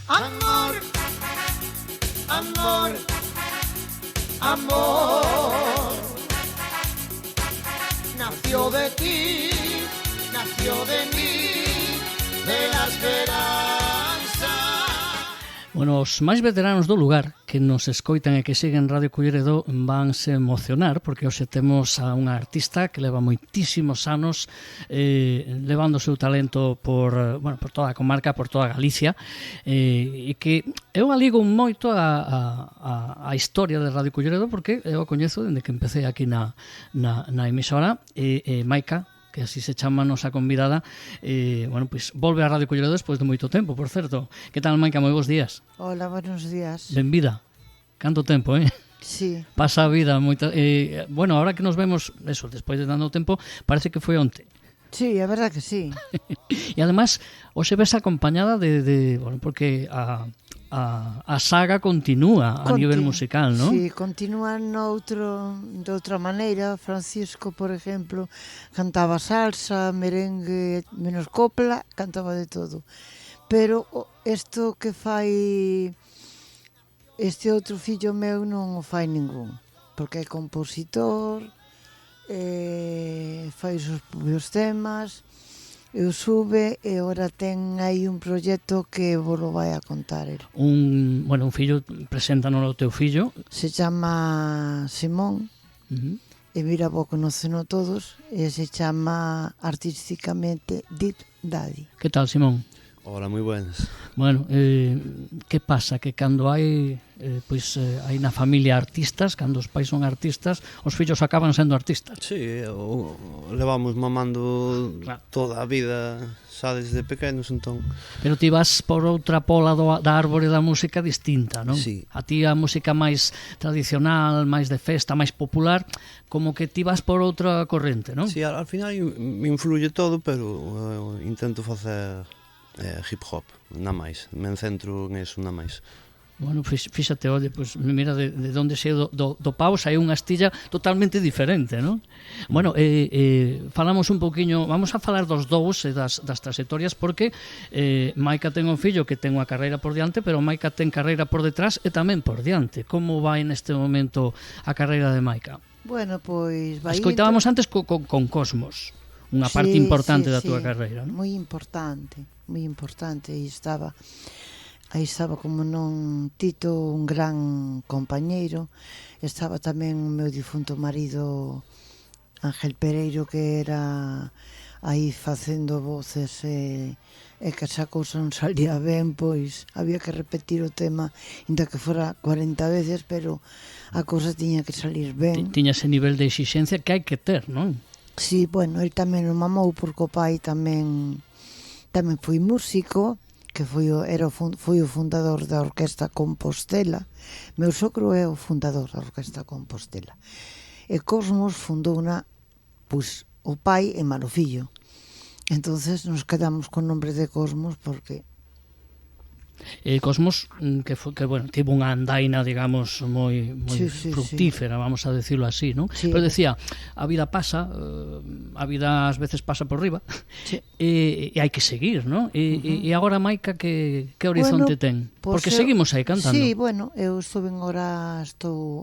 Amor, amor, amor. Nació de ti, nació de mí, de la esperanza. Bueno, os máis veteranos do lugar que nos escoitan e que siguen Radio Culleredo vanse emocionar porque hoxe temos a unha artista que leva moitísimos anos levando o seu talento por toda a comarca, por toda Galicia e que eu aligo moito a historia de Radio Culleredo porque eu a coñezo dende que empecé aquí na emisora Maica, que así se chama a nosa convidada, pois volve a Radio Culleredo despois de moito tempo, por certo. Que tal, Maica? Moi bons días. Hola, buenos días. Benvida. Canto tempo, Sí. Pasa a vida moito. Ahora que nos vemos, eso, despois de tanto tempo, parece que foi onte. Sí, é verdad que sí. E además, hoxe ves acompañada porque a saga continúa a nivel musical, non? Sí, continúa de outra maneira. Francisco, por exemplo, cantaba salsa, merengue, menos copla, cantaba de todo. Pero isto que fai este outro fillo meu non o fai ningún, porque é compositor, fai os propios temas, eu sube e ora ten aí un proxecto que vos lo vai a contar el. Un fillo, preséntanos o teu fillo. Se chama Simón, e mira, vos conoceno todos, e se chama artísticamente Deep Daddy. Que tal, Simón? Hola, moi buenas. Bueno, que pasa? Que cando hai hai na familia artistas, cando os pais son artistas, os fillos acaban sendo artistas. Sí, levamos mamando toda a vida xa desde pequenos, entón. Pero ti vas por outra pola da árbore da música distinta, non? Sí. A ti a música máis tradicional, máis de festa, máis popular, como que ti vas por outra corrente, non? Sí, al final me influye todo, pero intento facer hip hop, na máis, me centro en eso, na máis. Bueno, fíxate, oye, pues mira de onde sei do pau hai unha astilla totalmente diferente, non? Bueno, falamos un poquinho, vamos a falar dos dous e das trayectorias porque Maica ten un fillo que ten unha carreira por diante, pero Maica ten carreira por detrás e tamén por diante. Como vai neste momento a carreira de Maica? Bueno, pois vai. Escoitábamos antes con Cosmos, unha parte importante da túa carreira, non? Moi importante, aí estaba como non Tito, un gran compañeiro, estaba tamén o meu difunto marido Ángel Pereiro, que era aí facendo voces e que esa cousa non salía ben, pois había que repetir o tema inda que fora 40 veces, pero a cousa tiña que salir ben. Tiña ese nivel de exixencia que hai que ter, non? Sí, bueno, el tamén o mamou porque o pai tamén foi músico, que foi o fundador da Orquesta Compostela. Meu sogro é o fundador da Orquesta Compostela. E Cosmos fundou o pai e malo fillo. Entonces nos quedamos con nombre de Cosmos porque Cosmos que tivo unha andaina, digamos, moi fructífera, vamos a decirlo así, non? Sí. Pero decía, a vida pasa, a vida ás veces pasa por riba, sí. E hai que seguir, non? E agora, Maica, que horizonte ten? Porque seguimos aí cantando. Sí, bueno, eu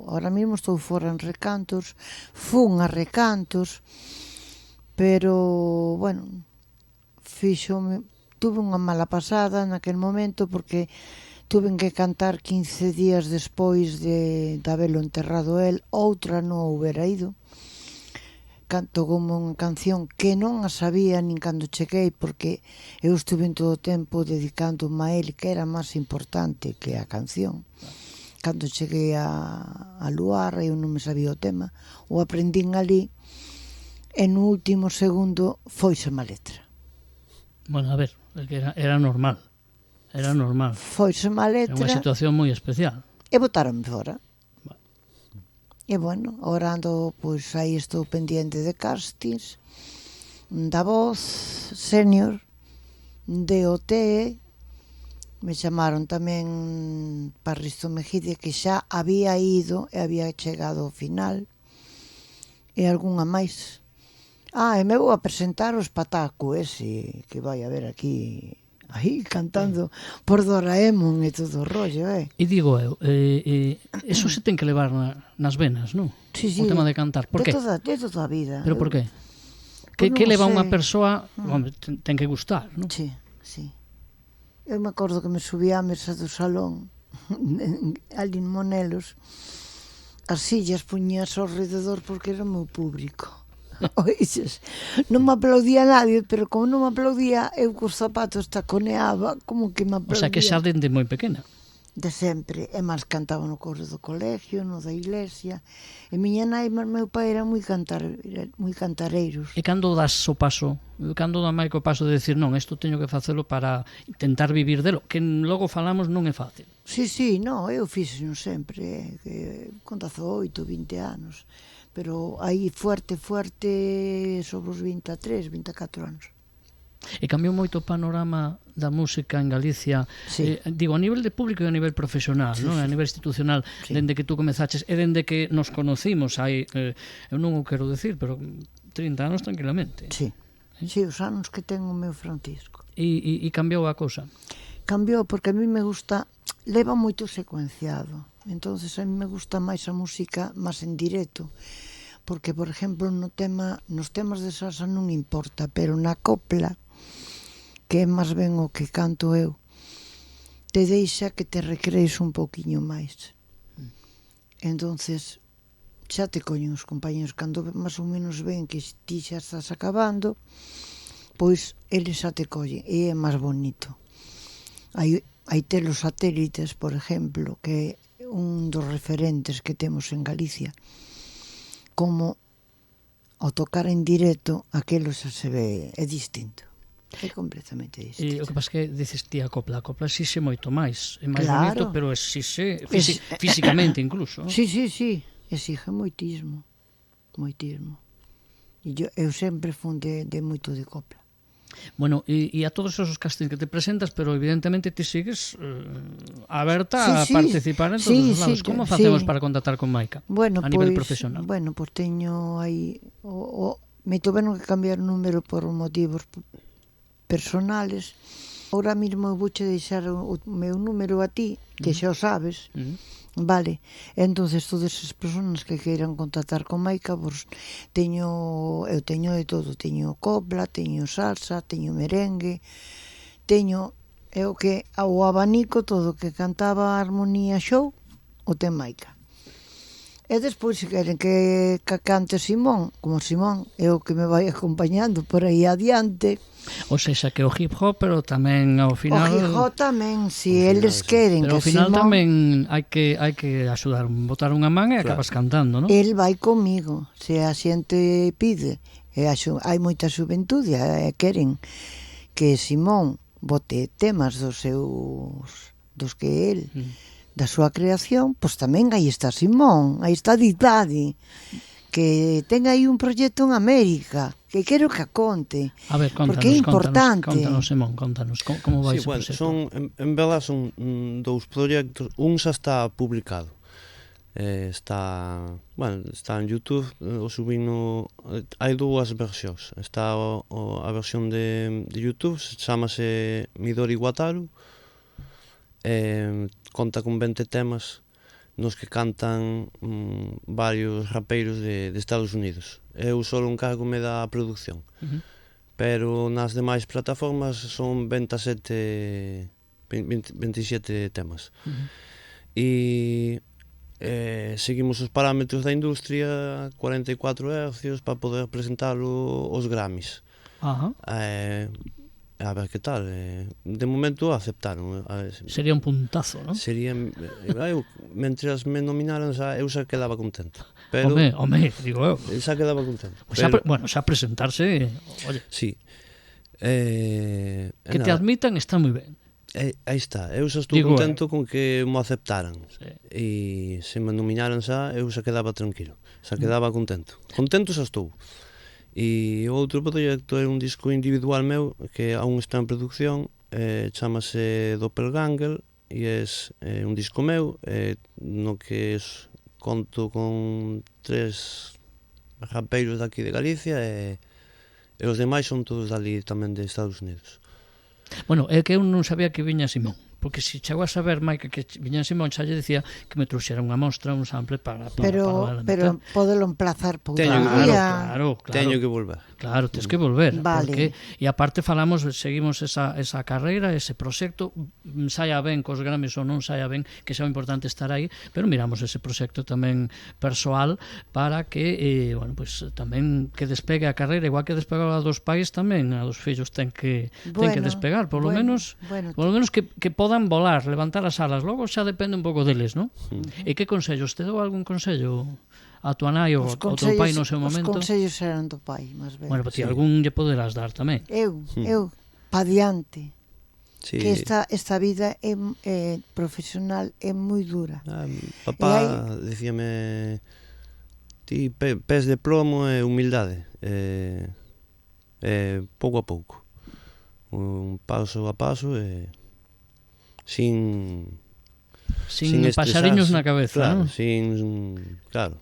ahora mesmo estou fora en Recantos, fun a Recantos, pero, bueno, tuve unha mala pasada naquel momento porque tuve que cantar 15 días despois de habelo enterrado el, outra non houbera ido. Canto como unha canción que non a sabía nin cando cheguei, porque eu estuve en todo o tempo dedicándome a el, que era máis importante que a canción. Cando cheguei a Luar, eu non me sabía o tema, o aprendín ali, e no último segundo foiseme a letra. Bueno, a ver, era normal. Foiseme a letra. Era unha situación moi especial. E botaronme fora. E bueno, ahora ando, pois aí estou pendiente de castings, da Voz, Senior, de OT, me chamaron tamén para Risto Mejide, que xa había ido e había chegado ao final, e algunha máis. E me vou a presentar o espataco ese que vai haber aquí aí cantando por Doraemon e todo o rollo, E digo eu, eso se ten que levar nas venas, non? Sí, sí, O tema de cantar. Por que? De toda a vida. Pero por que? Pois Que non leva sei. unha persoa, home, ten que gustar, non? Sí, sí. Eu me acordo que me subía á mesa do salón ali en Monelos, as sillas puñas ao rededor porque era o meu público. Oixes, non me aplaudía nadie, pero como non me aplaudía, eu cos zapatos taconeaba como que me O aplaudía. sea, que xa dende moi pequena. De sempre, e máis cantaba no coro do colegio, no da iglesia, e miña nai e meu pai eran moi cantareiros. E cando das o paso, cando dá Maico o paso de decir, non, isto teño que facelo para intentar vivir delo, que logo falamos non é fácil. Sí, sí, no, eu fixo sempre, que con 18, 20 anos, pero aí fuerte sobre os 23, 24 anos. E cambiou moito o panorama da música en Galicia, Sí. digo, a nivel de público e a nivel profesional, Sí, non? sí. A nivel institucional, Sí. dende que tú comezaches e dende que nos conocimos hai, eu non o quero decir, pero 30 anos tranquilamente. Sí, sí, os anos que ten o meu Francisco. E cambiou a cousa. Cambiou porque a mí me gusta, leva moito secuenciado, entonces a mí me gusta máis a música máis en directo, porque, por exemplo, nos temas de salsa non importa, pero na copla, que é máis ben o que canto eu, te deixa que te recrees un poquinho máis. Entonces, xa te coñen os compañeros, cando máis ou menos ven que ti xa estás acabando, pois eles xa te collen, e é máis bonito. Hai telos satélites, por exemplo, que é un dos referentes que temos en Galicia, como ao tocar en directo, aquelo xa se ve, é distinto. É completamente E distinto. o que pasa que dices ti a copla exixe moito máis, é máis Claro. bonito, pero exixe físicamente incluso. Sí, sí, sí, exige moitismo, moitismo. E eu sempre fun de moito de copla. Bueno, e a todos esos castings que te presentas, pero evidentemente ti sigues aberta a Sí, sí. participar en todos Sí, os lados. sí, Como sí. facemos para contactar con Maica Bueno, a nivel pois, profesional? Bueno, pois teño aí me tuveron que cambiar o número por motivos personales. Ahora mesmo eu vouche deixar o meu número a ti, que xa o sabes. Vale, entonces todas as persoas que queiran contactar con Maica, pois eu teño de todo, teño copla, teño salsa, teño merengue, teño o abanico todo que cantaba Armonía Show, o ten Maica. E despois, se queren que cante Simón, como Simón é o que me vai acompañando por aí adiante. O sexa que o hip hop, pero tamén ao final... O Gijó tamén, si eles queren Pero ao que final Simón... tamén hai que axudar, botar unha man e acabas cantando, non? El vai comigo, se a xente pide, e hai moita xuventude e queren que Simón bote temas dos que el da súa creación, pois tamén aí está Simón, aí está Ditadi, que ten aí un proxecto en América, que quero que a conte, A ver, porque é importante. Contanos, Simón, contanos, como vai Sí, ese bueno, proxecto? en verdad son dous proxectos, un xa está publicado. Está en YouTube, o subino, hai dúas versións. Está a versión de YouTube, chamase Midori Wataru, conta con 20 temas nos que cantan varios rapeiros de Estados Unidos. Eu só encárgome da produción. Pero nas demais plataformas son 27 temas. E seguimos os parámetros da industria, 44 Hz, para poder presentalo aos Grammys. A ver que tal. De momento aceptaron. Sería un puntazo, non? Sería, mentras me nominaran, eu xa quedaba contento. Pero Home, digo eu. xa quedaba contento. Bueno, xa presentarse, oye, Sí. que te admitan está moi ben. Aí está, eu xa estou contento con que mo aceptaran. Sí. E se me nominaran xa, eu xa quedaba tranquilo, xa quedaba contento. Contento xa estou. E o outro proxecto é un disco individual meu que aún está en producción, chamase Doppelganger, e é un disco meu no que conto con 3 rapeiros daqui de Galicia e os demais son todos dali tamén de Estados Unidos. Bueno, é que eu non sabía que viña Simón, porque se chegou a saber, Maica, que viña Simón, xa lle decía que me trouxera unha mostra, un sample para pero podelo emplazar por Teño outro que- día. Claro. Teño que volver. Claro, tens que volver, Vale. porque e aparte seguimos esa carreira, ese proxecto, saia ben cos Grammys ou non saia ben, que xa é importante estar aí, pero miramos ese proxecto tamén persoal para que, bueno, pues tamén que despegue a carreira, igual que despegou a dos pais tamén, a dos fillos ten que despegar, polo menos que podan volar, levantar as alas, logo xa depende un pouco deles, non? E que consellos, te dou algún consello a tua nai ou ao teu pai no seu momento? Os consellos eran do pai, máis ben. Bueno, ti algún lle poderás dar tamén. Eu, pa diante, Sí. que esta vida profesional é moi dura. Papá dicíame ti pés de plomo e humildade, pouco a pouco, un paso a paso e sin paxariños na cabeza, claro, non? Claro.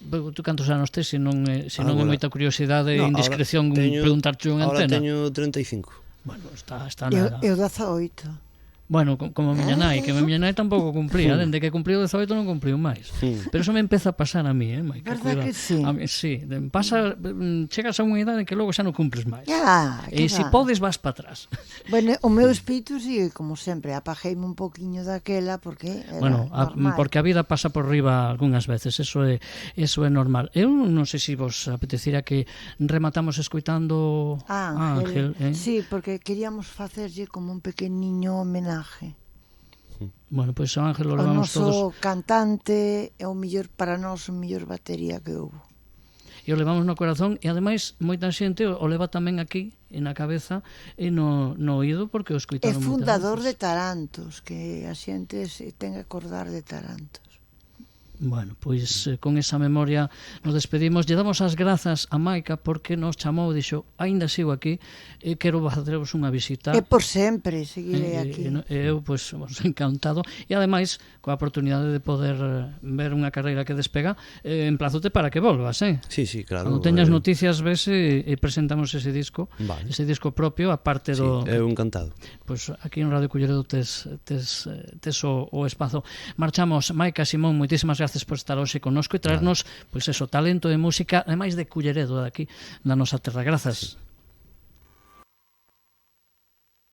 Tú cantos anos tes, se non é moita curiosidade e indiscreción preguntarche unha Ahora antena? teño 35. Bueno, está nada. Eu 18. Bueno, como a miña nai, que a miña nai tampouco cumplía, dende que cumpliu 18 non cumpliu máis. Pero eso me empeza a pasar a mí, Maica. Verdad que sí? Sí, chegas a unha idade que logo xa non cumples máis. que E se va. podes vas para atrás. Bueno, o meu espírito sigue como sempre, apajeime un poquiño daquela porque era normal. Porque a vida pasa por riba algunhas veces, eso é normal. Eu non sei se vos apetecira que rematamos escoitando a Ángel. Sí, porque queríamos facerlle como un pequeniño homenaje. Bueno, pois o Ángel lo O levamos noso todos. cantante é o mellor para nós, o mellor batería que houve. E o levamos no corazón e ademais moita xente o leva tamén aquí na cabeza e no oído porque o É escoitaron moitas fundador de veces. Tarantos, que a xente se ten que acordar de Tarantos. Bueno, pois con esa memoria nos despedimos. Lle damos as grazas a Maica porque nos chamou, dixo, aínda sigo aquí e quero faceros unha visita. E por sempre seguirei aquí. Eu, pois, encantado. E ademais, coa oportunidade de poder ver unha carreira que despega, emplazote para que volvas, Sí, claro. Cando teñas noticias, ves e presentamos ese disco, Vale. ese disco propio, aparte do... Sí, eu encantado. Pois aquí en Radio Culleredo tes o espazo. Marchamos, Maica, Simón, moitísimas gracias por estar hoxe connosco e traernos, pois eso, talento e música, ademais de Culleredo, de aquí, na nosa terra. Grazas.